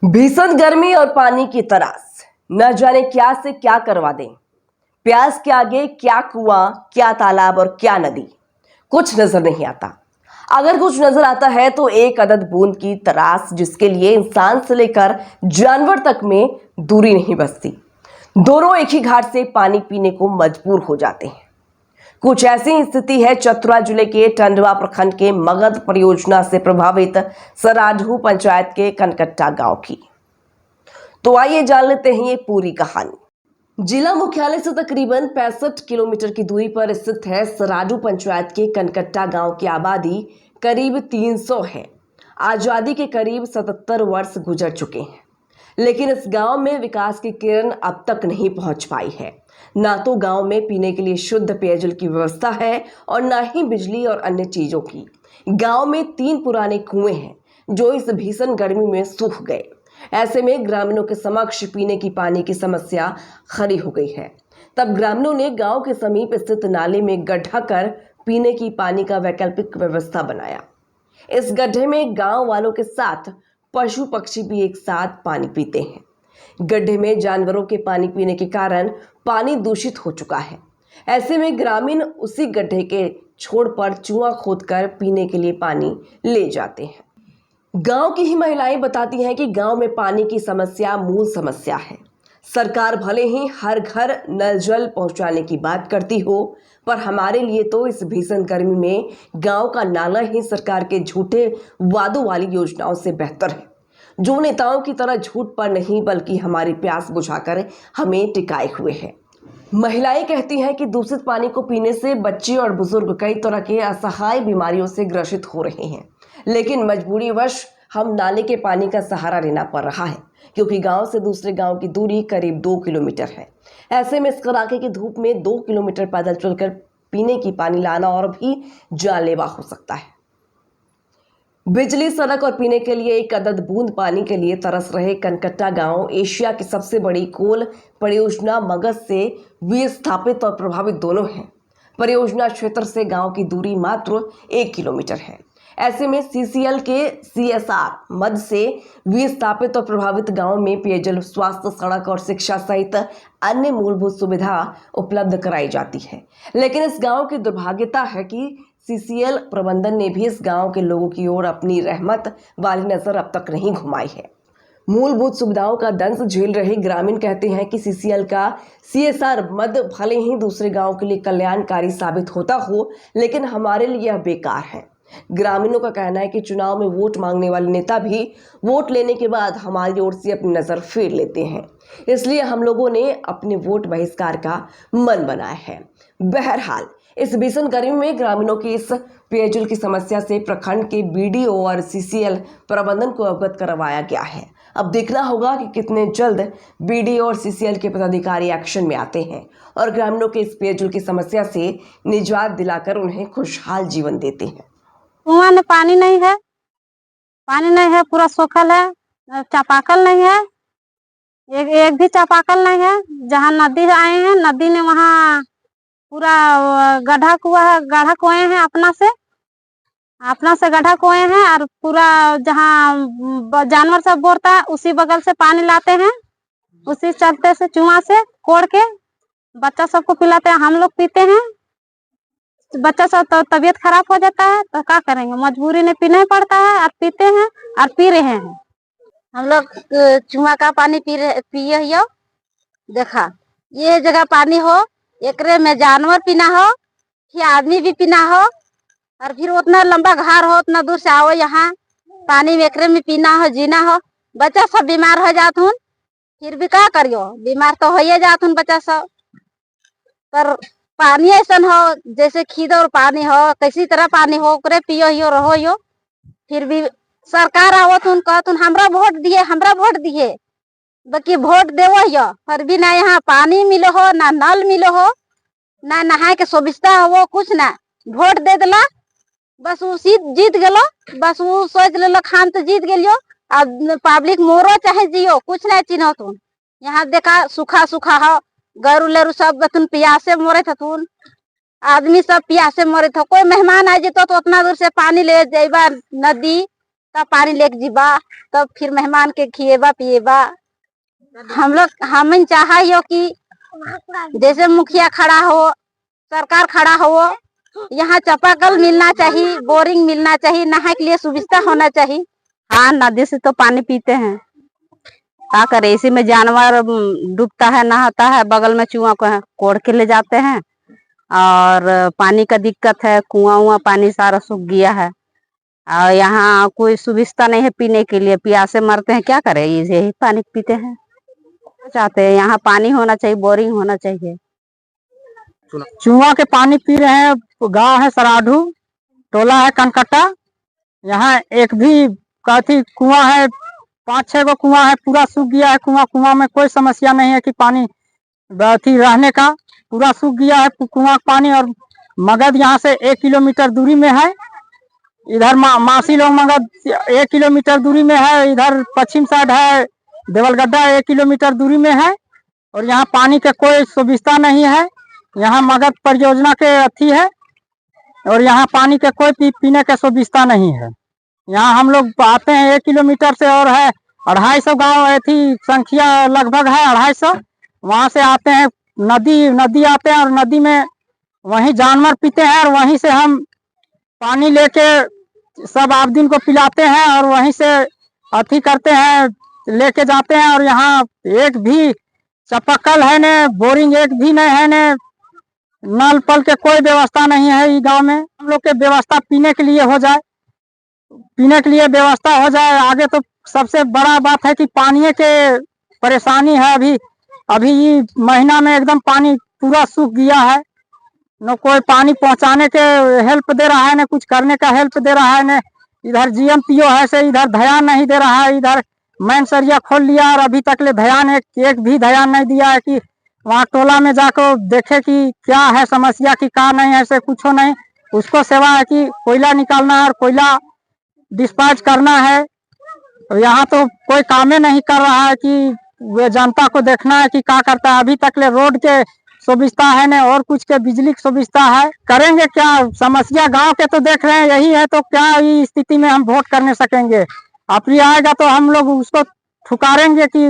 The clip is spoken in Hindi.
भीषण गर्मी और पानी की तरास, न जाने क्या से क्या करवा दें। प्यास के आगे क्या कुआं, क्या तालाब और क्या नदी, कुछ नजर नहीं आता। अगर कुछ नजर आता है तो एक अदद बूंद की तरास, जिसके लिए इंसान से लेकर जानवर तक में दूरी नहीं बचती। दोनों एक ही घाट से पानी पीने को मजबूर हो जाते हैं। कुछ ऐसी स्थिति है चतरा जिले के टंडवा प्रखंड के मगध परियोजना से प्रभावित सराढू पंचायत के कनकट्टा गांव की। तो आइए जान लेते हैं ये पूरी कहानी। जिला मुख्यालय से तकरीबन 65 किलोमीटर की दूरी पर स्थित है सराडू पंचायत के कनकट्टा गांव की आबादी करीब 300 है। आजादी के करीब 77 वर्ष गुजर चुके हैं, लेकिन इस गांव में विकास की किरण अब तक नहीं पहुंच पाई है। ना तो गांव में पीने के लिए शुद्ध पेयजल की व्यवस्था है और ना ही बिजली और अन्य चीजों की। गांव में 3 पुराने कुएं हैं जो इस भीषण गर्मी में सूख गए। ऐसे में ग्रामीणों के समक्ष पीने की पानी की समस्या खड़ी हो गई है। तब ग्रामीणों ने गांव के समीप स्थित नाले में गड्ढा कर पीने की पानी का वैकल्पिक व्यवस्था बनाया। इस गड्ढे में गांव वालों के साथ पशु पक्षी भी एक साथ पानी पीते हैं। गड्ढे में जानवरों के पानी पीने के कारण पानी दूषित हो चुका है। ऐसे में ग्रामीण उसी गड्ढे के छोर पर कुआं खोदकर पीने के लिए पानी ले जाते हैं। गांव की ही महिलाएं बताती हैं कि गांव में पानी की समस्या मूल समस्या है। सरकार भले ही हर घर नल जल पहुंचाने की बात करती हो, पर हमारे लिए तो इस भीषण गर्मी में गांव का नाला ही सरकार के झूठे वादों वाली योजनाओं से बेहतर है, जो नेताओं की तरह झूठ पर नहीं बल्कि हमारी प्यास बुझाकर हमें टिकाए हुए है। महिलाएं कहती हैं कि दूषित पानी को पीने से बच्चे और बुजुर्ग कई तरह के असहाय बीमारियों से ग्रसित हो रहे हैं, लेकिन मजबूरीवश हम नाले के पानी का सहारा लेना पड़ रहा है, क्योंकि गांव से दूसरे गांव की दूरी करीब 2 किलोमीटर है। ऐसे में इस कड़ाके की धूप में 2 किलोमीटर पैदल चलकर पीने की पानी लाना और भी जानलेवा हो सकता है। बिजली, सड़क और पीने के लिए एक अदद बूंद पानी के लिए तरस रहे कनकट्टा गांव एशिया की सबसे बड़ी कोल परियोजना मगध से विस्थापित और प्रभावित दोनों हैं। परियोजना क्षेत्र से गांव की दूरी मात्र 1 किलोमीटर है। ऐसे में सीसीएल के सीएसआर मद से विस्थापित और प्रभावित गांव में पेयजल, स्वास्थ्य, सड़क और शिक्षा सहित अन्य मूलभूत सुविधा उपलब्ध कराई जाती है। लेकिन इस गांव की दुर्भाग्यता है कि सीसीएल प्रबंधन ने भी इस गांव के लोगों की ओर अपनी रहमत वाली नजर अब तक नहीं घुमाई है। मूलभूत सुविधाओं का दंश झेल रहे ग्रामीण कहते हैं कि सीसीएल का सीएसआर मद भले ही दूसरे गांव के लिए कल्याणकारी साबित होता हो, लेकिन हमारे लिए यह बेकार है। ग्रामीणों का कहना है कि चुनाव में वोट मांगने वाले नेता भी वोट लेने के बाद हमारी ओर से अपनी नजर फेर लेते हैं, इसलिए हम लोगों ने अपने वोट बहिष्कार का मन बनाया है। बहरहाल, इस भीषण गर्मी में ग्रामीणों की इस पेयजल की समस्या से प्रखंड के बीडीओ और सीसीएल प्रबंधन को अवगत करवाया गया है। अब देखना होगा कि कितने जल्द बीडीओ और सीसीएल के पदाधिकारी एक्शन में आते हैं और ग्रामीणों के इस पेयजल की समस्या से निजात दिलाकर उन्हें खुशहाल जीवन देते हैं। कुआं में पानी नहीं है, पूरा सूखल है। चापाकल नहीं है, एक भी चापाकल नहीं है। जहाँ नदी आए हैं, नदी ने वहाँ पूरा गड्ढा कुएं हैं। अपना से गड्ढा कुएं हैं और पूरा जहाँ जानवर सब बोरता है उसी बगल से पानी लाते हैं। उसी चलते से कुआं से कोड़ के बच्चा सबको पिलाते हैं, हम लोग पीते हैं। बच्चा सब तो तबीयत खराब हो जाता है, तो क्या करेंगे, मजबूरी में पीना ही पड़ता है और पीते हैं और पी रहे हैं। हम लोग कुआं का पानी पिए हो। देखा, ये जगह पानी हो, एकरे में जानवर पीना हो, फिर आदमी भी पीना हो, और फिर उतना लंबा घार हो, उतना दूर से आओ यहाँ पानी में एकरे में पीना हो, जीना हो। बच्चा सब बीमार हो जात हूँ, फिर भी क्या करियो, बीमार तो हो जात हूँ बच्चा सब। पर पानी ऐसा हो जैसे खीद और पानी हो, किसी तरह पानी हो, ओकरे पियो हियो रहो यो। फिर भी सरकार आवत हूँ, कहत हूँ हमरा वोट दिए, बाकी वोट देवो हियो, पर भी ना यहाँ पानी मिलो हो, ना नल मिलो हो, ना नहाए के सुविधा हो, कुछ ना। वोट दे दिला, बस वो जीत गेलो, बस वो सोच लेलो खान तो जीत गेलियो। अब पब्लिक मोरो चाहे जियो, कुछ नहीं चिन्ह तुम। यहाँ देखा सूखा हो, गरु लेरु सब बतुन प्यासे मरे थतुन, आदमी सब प्यासे मरे थे। कोई मेहमान आ जेतो तो उतना दूर से पानी ले जाइबा नदी, तब पानी लेके जीबा, तब फिर मेहमान के खिएबा पिएबा। हम चाहो कि जैसे मुखिया खड़ा हो, सरकार खड़ा हो, यहाँ चापाकल मिलना चाहिए, बोरिंग मिलना चाहिए, नहाने के लिए सुविधा होना चाहिए। हाँ, नदी से तो पानी पीते हैं, क्या करे, इसी में जानवर डूबता है, नहाता है, बगल में चूहा को कोड़ के ले जाते हैं। और पानी का दिक्कत है, कुआं पानी सारा सूख गया है और यहाँ कोई सुविधा नहीं है पीने के लिए, प्यासे मरते हैं, क्या करें, यही पानी पीते हैं। चाहते हैं यहाँ पानी होना चाहिए, बोरिंग होना चाहिए। चूहा के पानी पी रहे हैं। गांव है सराढू, टोला है कनकट्टा। यहाँ एक भी काफी कुआं है, 5-6 गो कुआं है, पूरा सूख गया है। कुआं में कोई समस्या नहीं है कि पानी रहने का, पूरा सूख गया है कुआं का पानी। और मगध यहाँ से 1 किलोमीटर दूरी में है। इधर मासी लोग मगध 1 किलोमीटर दूरी में है। इधर पश्चिम साइड है देवलगड्ढा 1 किलोमीटर दूरी में है। और यहाँ पानी के कोई सुविधा नहीं है। यहाँ मगध परियोजना के अथी है और यहाँ पानी के कोई पीने के सुविधा नहीं है। यहाँ हम लोग आते हैं 1 किलोमीटर से, और है 250 गांव ऐसी संख्या लगभग है 250। वहां से आते हैं, नदी आते हैं और नदी में वहीं जानवर पीते हैं और वहीं से हम पानी लेके सब आप दिन को पिलाते हैं और वहीं से अथी करते हैं, लेके जाते हैं। और यहाँ एक भी चापाकल है ने, बोरिंग एक भी नहीं है ने, नल पल के कोई व्यवस्था नहीं है। इस गांव में हम लोग के व्यवस्था पीने के लिए हो जाए, पीने के लिए व्यवस्था हो जाए। आगे तो सबसे बड़ा बात है कि पानी के परेशानी है। अभी ये महीना में एकदम पानी पूरा सूख गया है। न कोई पानी पहुंचाने के हेल्प दे रहा है, न कुछ करने का हेल्प दे रहा है। न इधर जीएमपीओ है से इधर ध्यान नहीं दे रहा है। इधर मैन सरिया खोल लिया और अभी तक ले ध्यान एक भी ध्यान नहीं दिया है कि वहाँ टोला में जाकर देखे कि क्या है समस्या, की क्या नहीं है, ऐसे कुछ नहीं। उसको सेवा है कि कोयला निकालना है और कोयला डिस्पैच करना है। और यहाँ तो कोई काम नहीं कर रहा है कि वे जनता को देखना है कि क्या करता है। अभी तक ले रोड के सुविधा है न और कुछ के बिजली की सुविधा है। करेंगे क्या, समस्या गांव के तो देख रहे हैं यही है, तो क्या इस स्थिति में हम वोट करने सकेंगे। अपनी आएगा तो हम लोग उसको ठुकारेंगे कि